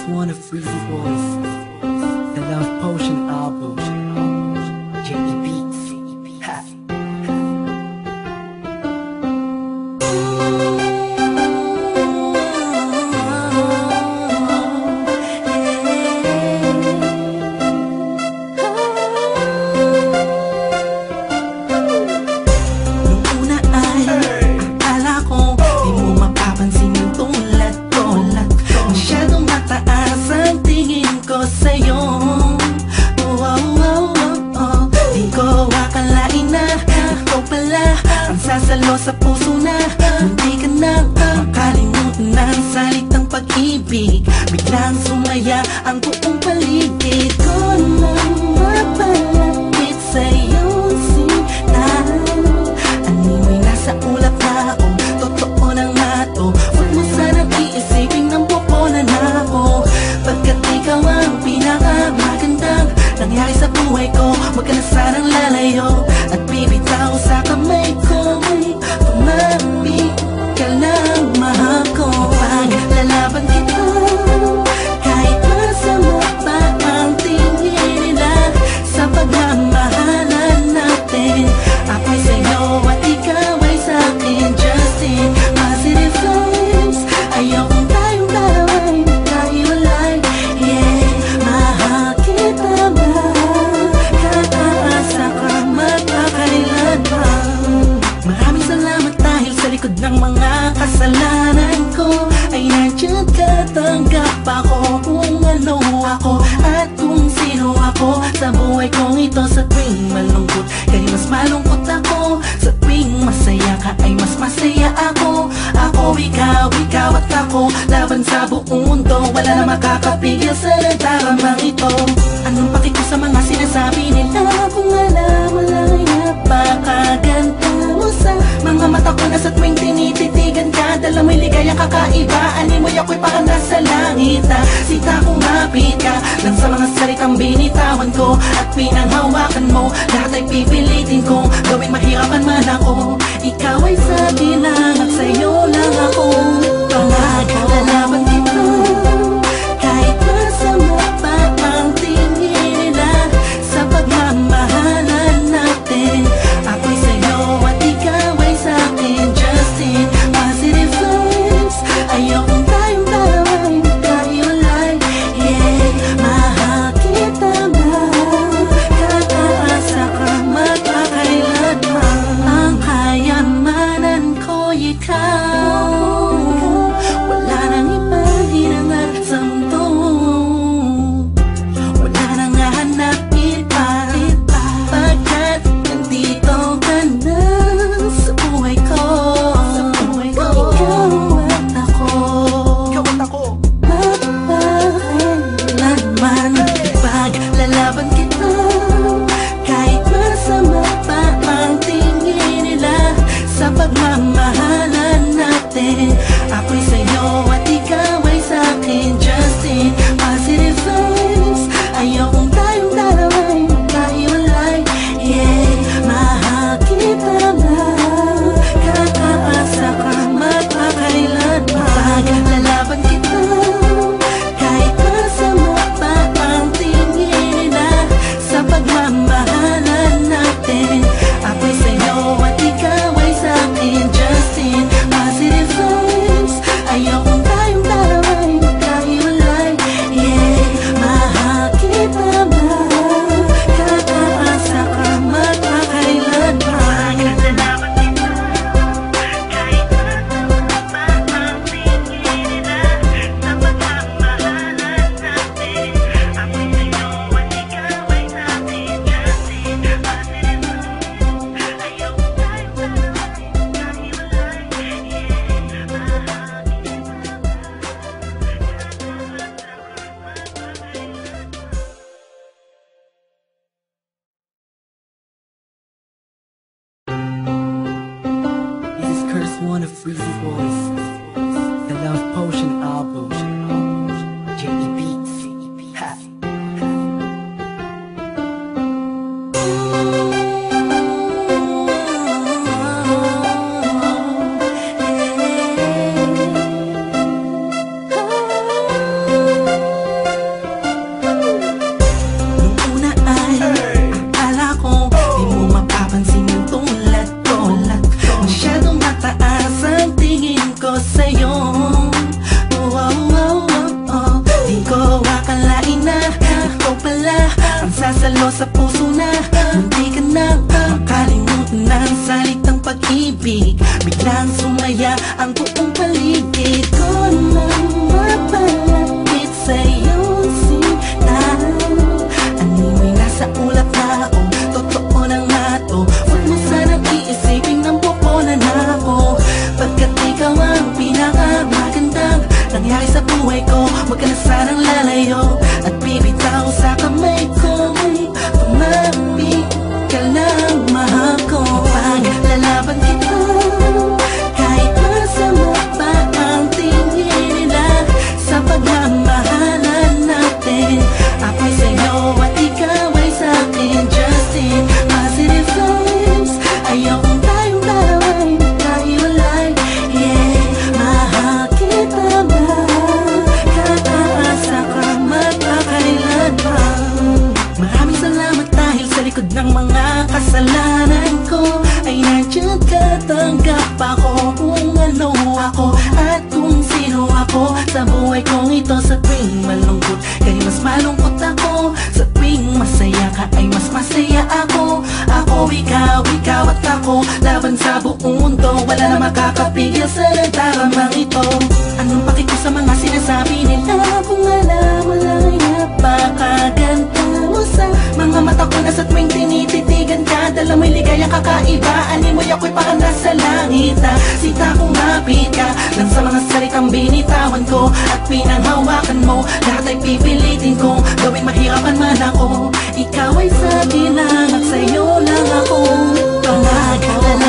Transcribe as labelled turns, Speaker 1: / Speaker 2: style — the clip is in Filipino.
Speaker 1: One of Freezy Boys, the Love Potion album, J.E. Beats. Ha. Nung una ay akala ko di mo mapapansin yung tulad ko. Masyadong mataas ang tingin ko sa'yo. Di ko akalain na ikaw pala ang sasalo sa puso na munti ka nang makalimutan ng salitang pag-ibig. Biglang sumaya ang buong paligid ko nang mapalapit sa'yo, sinta. Animoy nasa ulap na ako, totoo na nga to. Huwag mo sanang iisipin ng pupunan ako, pagkat ikaw ang pinakamagandang nangyari sa buhay ko. Huwag ka na sanang lalayo at bibitaw sa kamay ko. May tumamig ka lang, mahal ko. Paglalaban kita kahit masama pa ang tingin nila sa pagmamahalan natin. Ako'y sa'yo at ikaw ay sa'kin, Justin. Positive vibes, ayaw kong tayong dalawa'y magkahiwalay. Yeah, mahal kita ba? Kataasa ka magkakailan pa. Maraming salamat dahil sa likod ng mga kasalanan ko ay nandiyan ka, tanggap ako kung ano ako at kung sino ako sa buhay kong ito. Sa tuwing malungkot kay mas malungkot ako, sa tuwing masaya ka ay mas masaya ako. Ako, ikaw at ako, laban sa buong mundo. Wala na makakapigil sa nagtaramang ito. Anong paki ko sa mga sinasabi nila kung alam mo lang napakaganda mo sa mga mata ko na sa tuwing tinititigan ka. Dala mo'y ligaya kakaiba, animoy ako'y parang nasa langit na sita kumapit ka lang sa mga salitang binitawan ko at pinanghawakan mo. Lahat ay pipilitin kong gawing mahirapan man ako. Ikaw ay sa'kin lang at sa'yo lang ako. Panaglalaban kita kahit masama pa ang tingin nila sa pagmamahalan natin. Ako'y sa'yo at ikaw ay sa'kin, Justin. Positive vibes, ayaw kong tayong dalawa'y magkahiwalay. Yeah, mahal kita ba? Kataasa ka magkakailan pa. Ang kayamanan ko ikaw, wala nang ibang hinangat sa mundo. Wala nang hahanapin pa, pagkat nandito ka na sa buhay ko. Ikaw at ako, mapakailanman paglalaban kita kahit masama pa ang tingin nila sa pagmamahalan natin. Ako'y sa'yo at ikaw ay sa'kin, Justin. Positive vibes, ayaw kong tayong dalawa'y magkahiwalay. Yeah, mahal kita ba? Kataasa ka magkakailan pa. Paglalaban kita kahit masama pa ang tingin nila sa pagmamahalan natin. Ako'y sa'yo at ikaw ay sa'kin, Justin. Positive vibes, ayaw kong tayong dalawa'y magkahiwalay. Yeah, mahal kita ba? Kataasa ka magkakailan pa. Paglalaban kita kahit masama pa ang tingin nila sa pagmamahalan natin. Ako'y sa'yo at ikaw ay sa'kin, Justin. Positive vibes, ayaw kong tayong dalawa'y magkahiwalay. Yeah, mahal kita ba? This is Curtis One of Freezy Boys, the Love Potion album, J.E. Beats. Ha. sa puso na munti ka na makalimutan ng salitang pag-ibig. Biglang sumaya ang buong paligid ko nang mapalapit sa'yo sinta. Animoy nasa ulap na ako, totoo na nga to. Huwag mo sanang iisipin ng pupunan ako, pagkat ikaw ang pinakamagandang nangyari sa buhay ko. Huwag ka na sanang lalayo at bibitaw sa kamay ko. Tumapit ka lang, mahal ko. Paglalaban kita kahit masama pa ang tingin nila sa pagmamahalan natin. Ako'y sa'yo at ikaw ay sa'kin. Just in positive vibes, ayokong tayong dalawa'y magkahiwalay. Yeah, mahal kita ba? Kakaasa ka magpakailanman. Maraming salamat dahil sa likod ng mga kasalanan ko ay nandiyan ka. Tanggap ako kung ano ako at kung sino ako sa buhay kong ito. Sa tuwing malungkot kay mas malungkot ako, sa tuwing masaya ka ay mas masaya ako. Ako, ikaw, ikaw at ako, laban sa buong mundo. Wala na makakapigil sa nagdaramang ito. Anong paki ko sa mga sinasabi nila? Kung alam mo lang ay napakaganda mo sa mga mata ko na sa tuwing tinititigan ka. Dala mo'y ligayang kakaiba, animoy ako'y parang nasa langit na sita kong mapit ka lang sa mga salitang binitawan ko at pinanghawakan mo. Lahat ay pipilitin kong gawing mahirapan man ako. Ikaw ay sa akin lang at sa'yo lang ako. Pangagala